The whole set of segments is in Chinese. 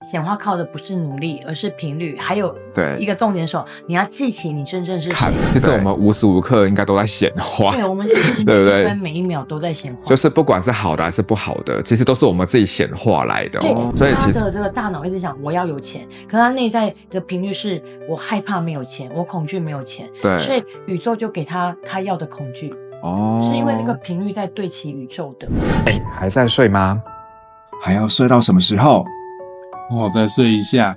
显化靠的不是努力，而是频率，还有对一个重点是什么？你要记起你真正是谁。其实我们无时无刻应该都在显化，对，我们其实对不对？每一分每一秒都在显化，就是不管是好的还是不好的，其实都是我们自己显化来的。对，所以其实他的这个大脑一直想我要有钱，可他内在的频率是我害怕没有钱，我恐惧没有钱，对，所以宇宙就给他要的恐惧。是因为这个频率在对齐宇宙的。还在睡吗？还要睡到什么时候？我再睡一下。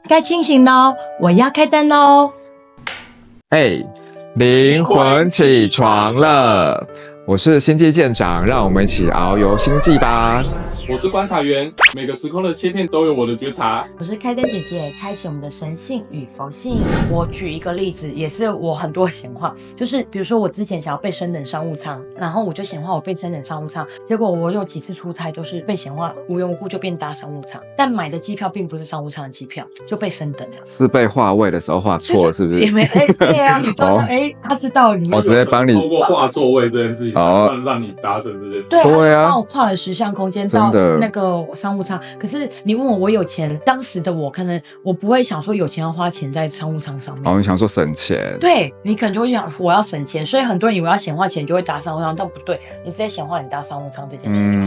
该清醒喽，我要开灯喽！灵魂起床了，我是星际舰长，让我们一起遨游星际吧。我是观察员，每个时空的切片都有我的觉察。我是开灯姐姐，开启我们的神性与佛性。我举一个例子，也是我很多显化，就是比如说我之前想要被升等商务舱，然后我就显化我被升等商务舱，结果我有几次出差都是被显化无缘无故就变搭商务舱，但买的机票并不是商务舱的机票，就被升等了。是被画位的时候画错了，是不是？也没对啊，你知道他知道你我直接帮你透过画座位这件事情，让你达成这件事。对啊，帮我跨了10项空间到那个商务舱。可是你问我有钱，当时的我可能我不会想说有钱要花钱在商务舱上面。你想说省钱？对，你可能就会想我要省钱，所以很多人以为要显化钱就会搭商务舱，但不对，你直接显化你搭商务舱这件事就好。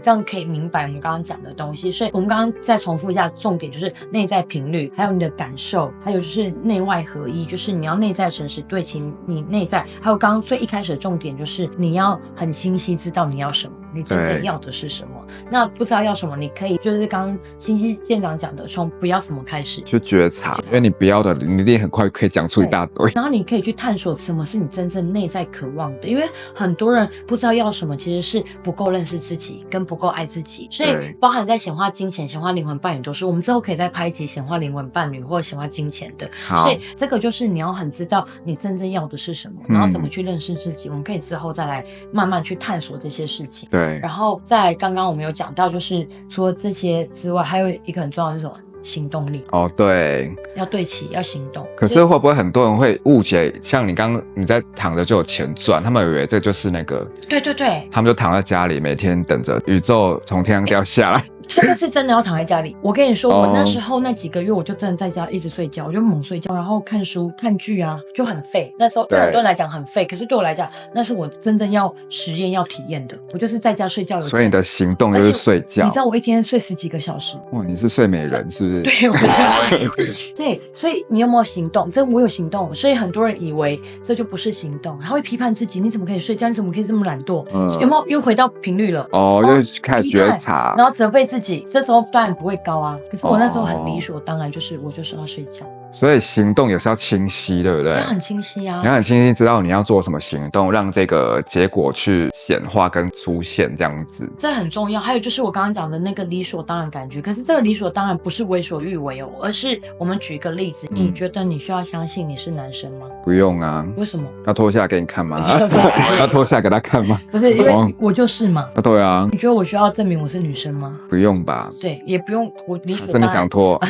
这样可以明白我们刚刚讲的东西。所以我们刚刚再重复一下，重点就是内在频率，还有你的感受，还有就是内外合一，就是你要内在诚实对齐你内在，还有刚刚最一开始的重点就是你要很清晰知道你要什么，你真正要的是什么。那不知道要什么，你可以就是刚刚星际舰长讲的，从不要什么开始去觉察，因为你不要的，你一定很快可以讲出一大堆。然后你可以去探索什么是你真正内在渴望的，因为很多人不知道要什么，其实是不够认识自己，跟不够爱自己。所以包含在显化金钱、显化灵魂伴侣都是，我们之后可以再拍一集显化灵魂伴侣或显化金钱的。所以这个就是你要很知道你真正要的是什么，然后怎么去认识自己。我们可以之后再来慢慢去探索这些事情。对，然后在刚刚我们有讲到，就是除了这些之外，还有一个很重要的是什么？行动力。对，要对齐，要行动。可是会不会很多人会误解，像你刚刚你在躺着就有钱赚，他们以为这就是那个，对，他们就躺在家里，每天等着宇宙从天上掉下来。他就是真的要躺在家里。我跟你说，我那时候那几个月，我就真的在家一直睡觉，我就猛睡觉，然后看书、看剧啊，就很废。那时候对很多人来讲很废，可是对我来讲，那是我真正要实验、要体验的。我就是在家睡觉。所以你的行动就是睡觉。你知道我一天睡10几个小时？哇，你是睡美人是不是？对，我是睡美人。对，所以你有没有行动？这我有行动，所以很多人以为这就不是行动，他会批判自己：你怎么可以睡觉？你怎么可以这么懒惰？有没有又回到频率了？又开始觉察，然后责备自己。这时候当然不会高啊，可是我那时候很理所当然，就是我就是要睡觉。所以行动也是要清晰，对不对？要很清晰啊，你要很清晰知道你要做什么行动，让这个结果去显化跟出现这样子，这很重要。还有就是我刚刚讲的那个理所当然感觉，可是这个理所当然不是为所欲为哦，而是我们举一个例子，你觉得你需要相信你是男生吗？不用啊。为什么？要脱下来给你看吗？要脱下来给他看吗？不是，因为我就是嘛。对啊。你觉得我需要证明我是女生吗？不用吧。对，也不用，我理所当然。是你想脱？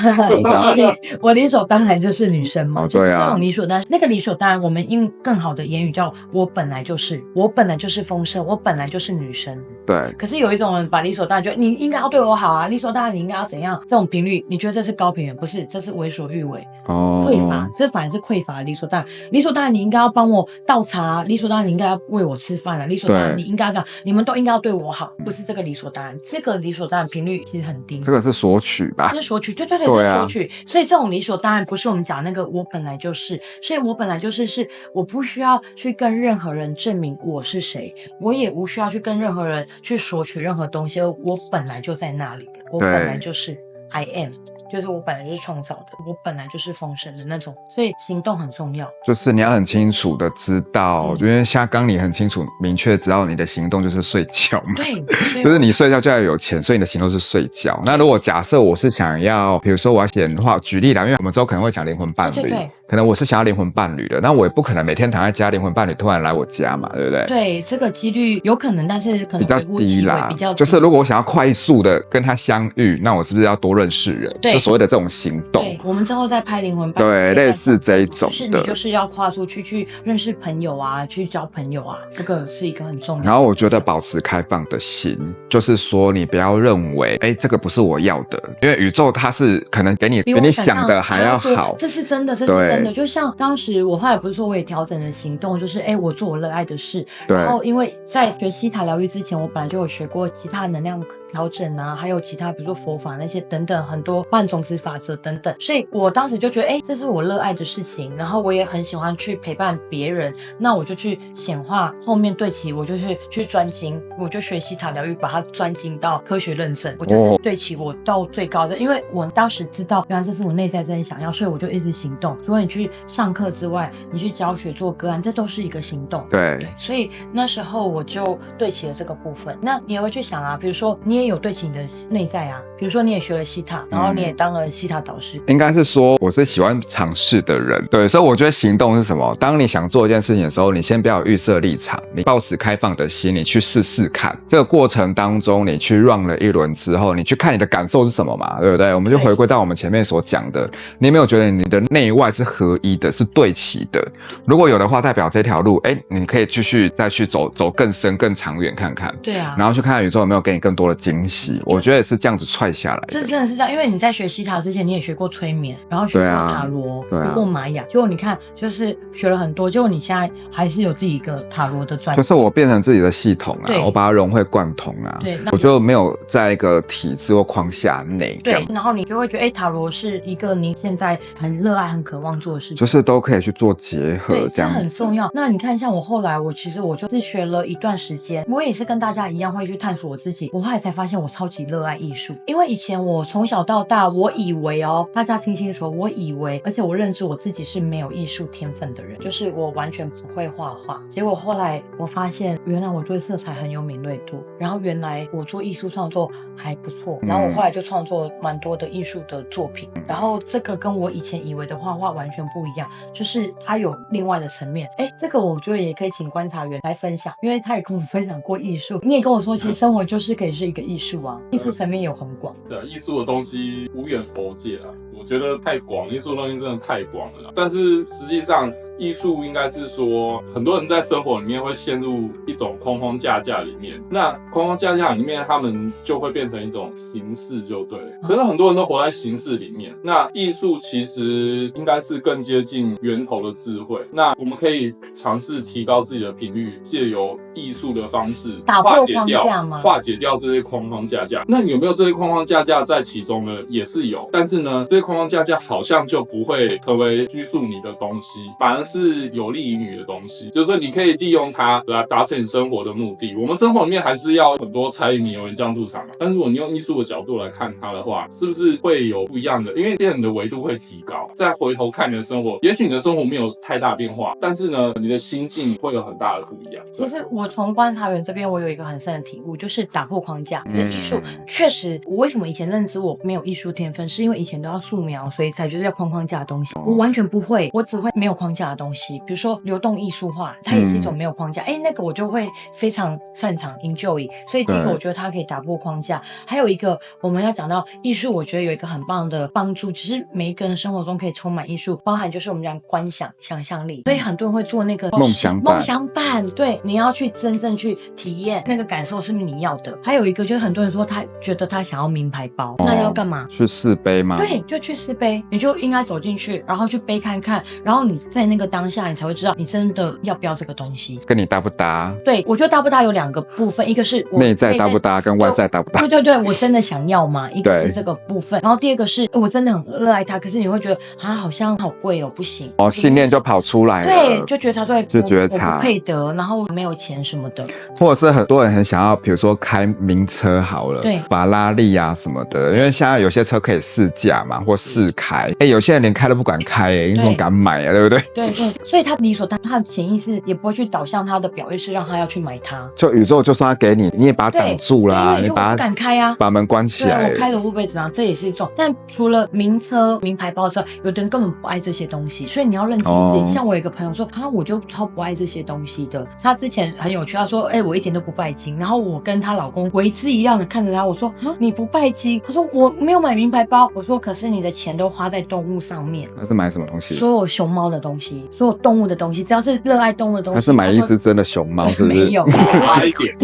我理所当然就是女生嘛。对啊。这种理所当然，那个理所当然，我们用更好的言语叫我本来就是，我本来就是丰盛，我本来就是女生。对。可是有一种人把理所当然，觉得你应该要对我好啊，理所当然你应该要怎样？这种频率，你觉得这是高频率？不是，这是为所欲为。匮乏，这反而是匮乏。理所当然，理所当然你应该要帮我倒茶，理所当然你应该要喂我吃饭啊，理所当然你应该要这样，你们都应该要对我好，不是这个理所当然。这个理所当然频率其实很低。这个是索取吧？是索取，对，是索取。所以这种理所当然不是我们讲那个我本来就是，所以我本来就是我不需要去跟任何人证明我是谁，我也无需要去跟任何人去索取任何东西，我本来就在那里，我本来就是 I am。就是我本来就是创造的，我本来就是丰盛的那种，所以行动很重要。就是你要很清楚的知道，因为像刚你很清楚明确知道你的行动就是睡觉嘛。对，就是你睡觉就要有钱，所以你的行动是睡觉。那如果假设我是想要，比如说我要显化，举例啦，因为我们之后可能会讲灵魂伴侣，对，可能我是想要灵魂伴侣的，那我也不可能每天躺在家，灵魂伴侣突然来我家嘛，对不对？对，这个几率有可能，但是可能比较低啦。就是如果我想要快速的跟他相遇，那我是不是要多认识人？对。就所谓的这种行动。对，我们之后再拍灵魂伴侣，对，类似这一种的，就是你就是要跨出去认识朋友啊，去交朋友啊，这个是一个很重要的。然后我觉得保持开放的心，就是说你不要认为这个不是我要的，因为宇宙它是可能给你比你想的还要好，这是真的，这是真的。就像当时我后来不是说我也调整了行动，就是我做我热爱的事，然后因为在学西塔疗愈之前，我本来就有学过其他能量调整啊，还有其他比如说佛法那些等等，很多半种子法则等等，所以我当时就觉得这是我热爱的事情，然后我也很喜欢去陪伴别人，那我就去显化，后面对齐我就去专精，我就学西塔疗愈，把它专精到科学认证，我就是对齐我到最高的，因为我当时知道原来这是我内在真的想要，所以我就一直行动。除了你去上课之外，你去教学做个案，这都是一个行动。对，所以那时候我就对齐了这个部分。那你也会去想啊，比如说你也有对齐你的内在啊，比如说你也学了西塔，然后你也当了西塔导师。应该是说我是喜欢尝试的人，对，所以我觉得行动是什么？当你想做一件事情的时候，你先不要预设立场，你抱持开放的心，你去试试看。这个过程当中，你去 run 了一轮之后，你去看你的感受是什么嘛，对不对？我们就回归到我们前面所讲的，你有没有觉得你的内外是合一的，是对齐的？如果有的话，代表这条路，你可以继续再去走更深、更长远看看。对啊，然后去看看宇宙有没有给你更多的惊喜。我觉得也是这样子踹下来的。这真的是这样，因为你在学西塔之前，你也学过催眠，然后学过塔罗，学过玛雅，结果你看，就是学了很多，结果你现在还是有自己一个塔罗的专业，就是我变成自己的系统啊，我把它融会贯通啊。对，我就没有在一个体制或框架内。对，然后你就会觉得，塔罗是一个你现在很热爱、很渴望做的事情，就是都可以去做结合，这样子很重要。那你看，像我后来，其实我就自学了一段时间，我也是跟大家一样会去探索我自己。我后来才发现，我超级热爱艺术，因为以前我从小到大，我以为大家听清楚，我以为，而且我认知我自己是没有艺术天分的人，就是我完全不会画画。结果后来我发现，原来我对色彩很有敏锐度，然后原来我做艺术创作还不错，然后我后来就创作蛮多的艺术的作品，然后这个跟我以前以为的画画完全不一样，就是它有另外的层面。这个我觉得也可以请观察员来分享，因为他也跟我分享过艺术，你也跟我说，其实生活就是可以是一个艺术啊，艺术层面有很广。对，艺术的东西无远弗届啊，我觉得太广，艺术的东西真的太广了啦。但是实际上，艺术应该是说，很多人在生活里面会陷入一种框框架架里面，那框框架架里面，他们就会变成一种形式，就对了。可是很多人都活在形式里面，那艺术其实应该是更接近源头的智慧。那我们可以尝试提高自己的频率，借由艺术的方式打破框架吗？化解掉这些框框架架。那有没有这些框框架架在其中呢？也是有，但是呢，这些框框架架好像就不会成为拘束你的东西，反而是有利于你的东西，就是你可以利用它来达成你生活的目的。我们生活里面还是要很多柴米油盐酱醋茶嘛，但是如果你用艺术的角度来看它的话，是不是会有不一样的？因为这样你的维度会提高，再回头看你的生活，也许你的生活没有太大变化，但是呢，你的心境会有很大的不一样。其实我从观察员这边，我有一个很深的体悟，就是打破框架。艺术确实，我为什么以前认知我没有艺术天分，是因为以前都要素描，所以才就是要框框架的东西，我完全不会，我只会没有框架的东西，比如说流动艺术画，它也是一种没有框架，那个我就会非常擅长 enjoy。所以第一个，我觉得它可以打破框架。还有一个，我们要讲到艺术，我觉得有一个很棒的帮助，其实每一个人生活中可以充满艺术，包含就是我们讲观想、想象力。所以很多人会做那个梦想版，对，你要去真正去体验那个感受是不是你要的。还有一个就是很多人说他觉得他想要名牌包，那要干嘛？去试杯吗？对，就去试杯，你就应该走进去，然后去杯看看，然后你在那个当下，你才会知道你真的要不要这个东西，跟你搭不搭。对，我觉得搭不搭有两个部分，一个是内在搭不搭跟外在搭不搭。对，我真的想要吗？一个是这个部分，然后第二个是我真的很热爱它，可是你会觉得好像好贵不行，信念就跑出来了。对，就觉察出来，就觉察我不配得，然后没有钱什么的，或者是很多人很想要，比如说开名车好了，对，法拉利啊什么的，因为现在有些车可以试驾嘛，或试开，有些人连开都不敢开，你怎么敢买啊？对不对？对，所以他理所当然，他的潜意识也不会去导向他的表意识，让他要去买它。就宇宙就算他给你，你也把它挡住啦，你把它不敢开啊，把门关起来。对，我开了会不会怎么样？这也是一种。但除了名车、名牌包之外，有的人根本不爱这些东西，所以你要认清自己。像我有一个朋友说我就超不爱这些东西的。她之前很有趣，她说我一点都不拜金，然后我跟她老公为之是一样的看着他，我说啊，你不拜金？他说我没有买名牌包。我说可是你的钱都花在动物上面。他是买什么东西？所有熊猫的东西，所有动物的东西，只要是热爱动物的东西。他是买一只真的熊猫，是不是？没有，差一点。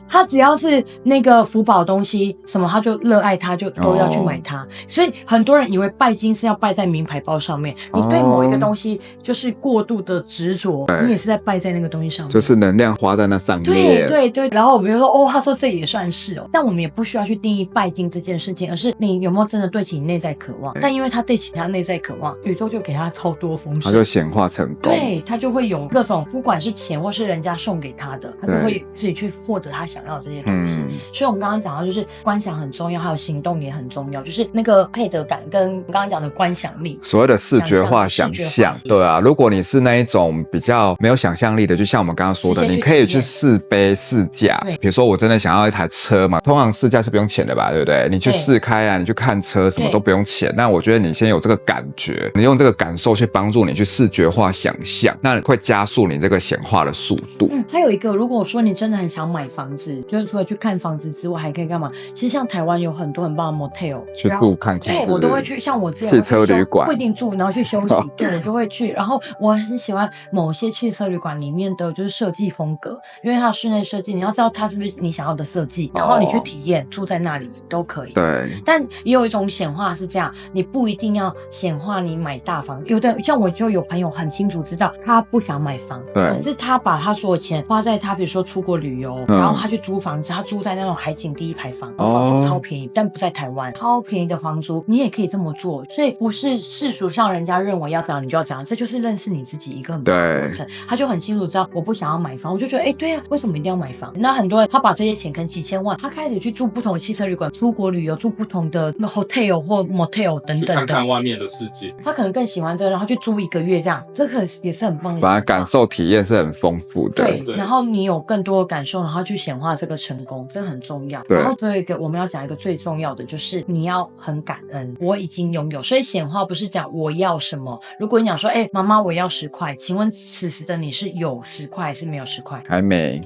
他只要是那个福宝东西什么，他就热爱它，就都要去买它。所以很多人以为拜金是要拜在名牌包上面，你对某一个东西就是过度的执着，你也是在拜在那个东西上面，就是能量花在那上面。对对对。然后我们就说哦，他说这也算是哦，但我们也不需要去定义拜金这件事情，而是你有没有真的对起你内在渴望。但因为他对起他内在渴望，宇宙就给他超多丰盛，他就显化成功。对，他就会有各种，不管是钱或是人家送给他的，他就会自己去获得他想要的这些东西。所以我们刚刚讲到，就是观想很重要，还有行动也很重要，就是那个配得感跟刚刚讲的观想力，所谓的视觉化想象。对啊，如果你是那一种比较没有想象力的，就像我们刚刚说的，你可以去试杯试驾。比如说我真的想要一台车嘛，通常试驾是不用钱的吧，对不对？你去试开啊，你去看车什么都不用钱。那我觉得你先有这个感觉，你用这个感受去帮助你去视觉化想象，那会加速你这个显化的速度。还有一个，如果说你真的很想买房子，就是除了去看房子之外，还可以干嘛？其实像台湾有很多很棒的 motel 去住看看。对，我都会去。像我之前汽车旅馆不一定住，然后去休息，对，我就会去。然后我很喜欢某些汽车旅馆里面的就是设计风格，因为它的室内设计，你要知道它是不是你想要的设计，然后你去体验住在那里都可以。对。但也有一种显化是这样，你不一定要显化你买大房，有的像我就有朋友很清楚知道他不想买房，可是他把他所有钱花在他比如说出国旅游，然后他去租房子，他租在那种海景第一排房，房租超便宜，但不在台湾，超便宜的房租，你也可以这么做。所以不是世俗上人家认为要怎样你就要怎样，这就是认识你自己一个很棒的过程。他就很清楚知道我不想要买房，我就觉得对啊，为什么一定要买房？那很多人他把这些钱可能几千万，他开始去住不同的汽车旅馆，出国旅游住不同的 hotel 或 motel 等等的，去看看外面的世界。他可能更喜欢这个，然后去租1个月这样，这个也是很棒的。反正感受体验是很丰富的。对，然后你有更多的感受，然后去显化这个成功，这很重要。然后最后一个我们要讲一个最重要的，就是你要很感恩，我已经拥有。所以显化不是讲我要什么。如果你讲说妈妈我要10块，请问此时的你是有10块还是没有10块？还没，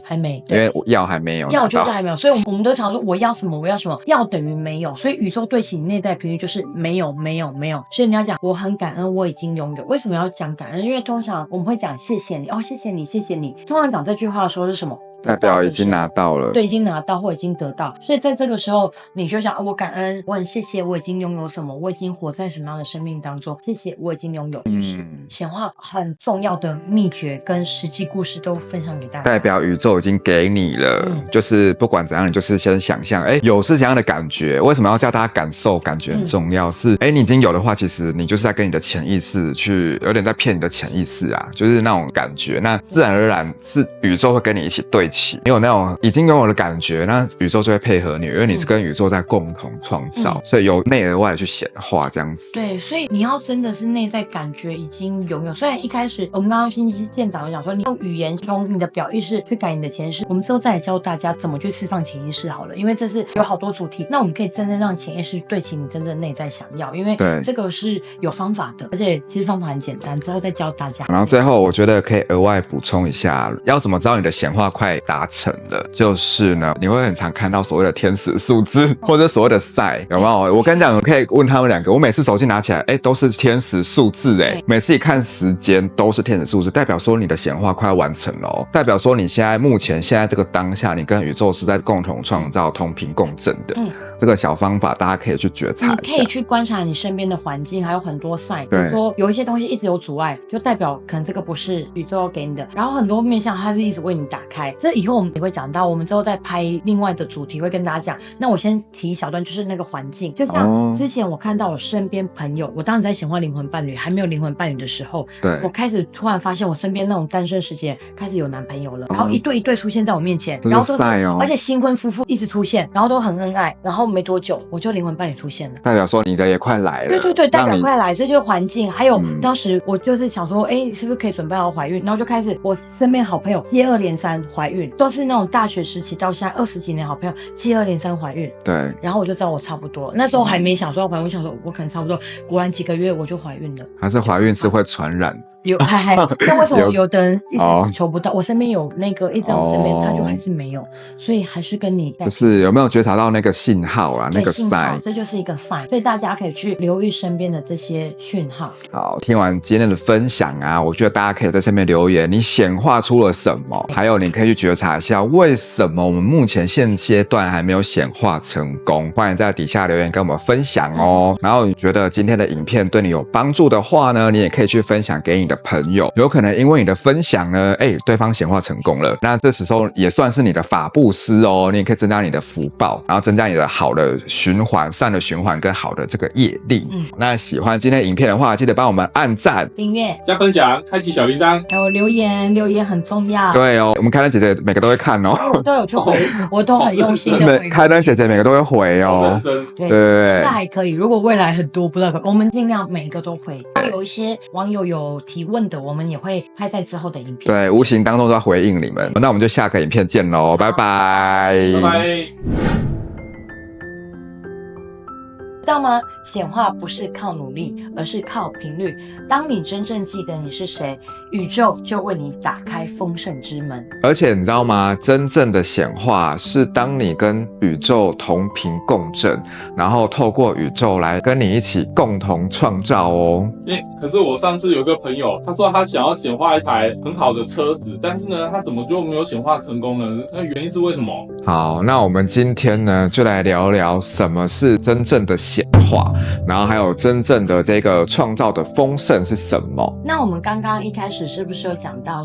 因为要还没有，要就是还没有。所以我们都常说我要什么我要什么，要等于没有。所以宇宙对起你内在频率就是没有没有没有。所以你要讲我很感恩我已经拥有。为什么要讲感恩？因为通常我们会讲谢谢你谢谢你谢谢你。通常讲这句话的时候是什么？代表已经拿到了，对，已经拿到或已经得到。所以在这个时候你就想我感恩，我很谢谢我已经拥有什么，我已经活在什么样的生命当中，谢谢我已经拥有。就是显化很重要的秘诀跟实际故事都分享给大家，代表宇宙已经给你了。就是不管怎样，你就是先想象有是怎样的感觉。为什么要叫大家感受？感觉很重要。是你已经有的话，其实你就是在跟你的潜意识去有点在骗你的潜意识啊，就是那种感觉。那自然而然是宇宙会跟你一起对齐，你有那种已经拥有的感觉，那宇宙就会配合你，因为你是跟宇宙在共同创造，所以由内而外的去显化这样子。对，所以你要真的是内在感觉已经拥有。虽然一开始我们刚刚星期舰长有讲说，你用语言从你的表意识去改你的潜意识，我们之后再来教大家怎么去释放潜意识好了，因为这是有好多主题，那我们可以真正让潜意识对齐你真正内在想要，因为这个是有方法的，而且其实方法很简单，之后再教大家。然后最后我觉得可以额外补充一下，要怎么知道你的显化快达成了，就是呢，你会很常看到所谓的天使数字或者所谓的赛，有没有？我跟你讲，我可以问他们2个，我每次手机拿起来，都是天使数字，每次一看时间都是天使数字，代表说你的显化快要完成了，代表说你现在目前现在这个当下，你跟宇宙是在共同创造、同频共振的。这个小方法大家可以去觉察一下，你可以去观察你身边的环境，还有很多赛，比如说有一些东西一直有阻碍，就代表可能这个不是宇宙给你的，然后很多面向它是一直为你打开。这以后我们也会讲到，我们之后再拍另外的主题会跟大家讲。那我先提一小段，就是那个环境，就像之前我看到我身边朋友，我当时在显化灵魂伴侣，还没有灵魂伴侣的时候，我开始突然发现我身边那种单身时期开始有男朋友了，然后一对一对出现在我面前，然后都而且新婚夫妇一直出现，然后都很恩爱，然后没多久我就灵魂伴侣出现了，代表说你的也快来了。对，代表快来，这就是环境。还有当时我就是想说，是不是可以准备好怀孕？然后就开始我身边好朋友接二连三怀孕，都是那种大学时期到现在20几年好朋友接二连三怀孕。对，然后我就知道我差不多，那时候还没想说要怀孕，我想说我可能差不多，果然几个月我就怀孕了。还是怀孕是会传染？那为什么有的人一直求不到？我身边有那个一直在我身边，他就还是没有，所以还是跟你就是有没有觉察到那个信号啊？那个 sign， 这就是一个 sign， 所以大家可以去留意身边的这些讯号。好，听完今天的分享啊，我觉得大家可以在下面留言，你显化出了什么？还有你可以去觉察一下，为什么我们目前现阶段还没有显化成功？欢迎在底下留言跟我们分享哦。然后你觉得今天的影片对你有帮助的话呢，你也可以去分享给你的朋友，有可能因为你的分享呢，对方显化成功了，那这时候也算是你的法布施哦，你也可以增加你的福报，然后增加你的好的循环、善的循环跟好的这个业力。那喜欢今天的影片的话，记得帮我们按赞、订阅、加分享、开启小铃铛，还有留言很重要。对哦，我们开灯姐姐每个都会看哦，我都有去回，我都很用心的回。开灯姐姐每个都会回哦。对，现在还可以。如果未来很多不知道，我们尽量每一个都回。有一些网友有提问的，我们也会拍在之后的影片。对，无形当中都要回应你们。那我们就下个影片见喽，拜拜，拜拜。知道吗？显化不是靠努力，而是靠频率。当你真正记得你是谁，宇宙就为你打开丰盛之门。而且你知道吗？真正的显化是当你跟宇宙同频共振，然后透过宇宙来跟你一起共同创造哦。可是我上次有个朋友，他说他想要显化一台很好的车子，但是呢，他怎么就没有显化成功呢？那原因是为什么？好，那我们今天呢，就来聊聊什么是真正的显化，然后还有真正的这个创造的丰盛是什么。那我们刚刚一开始是不是有讲到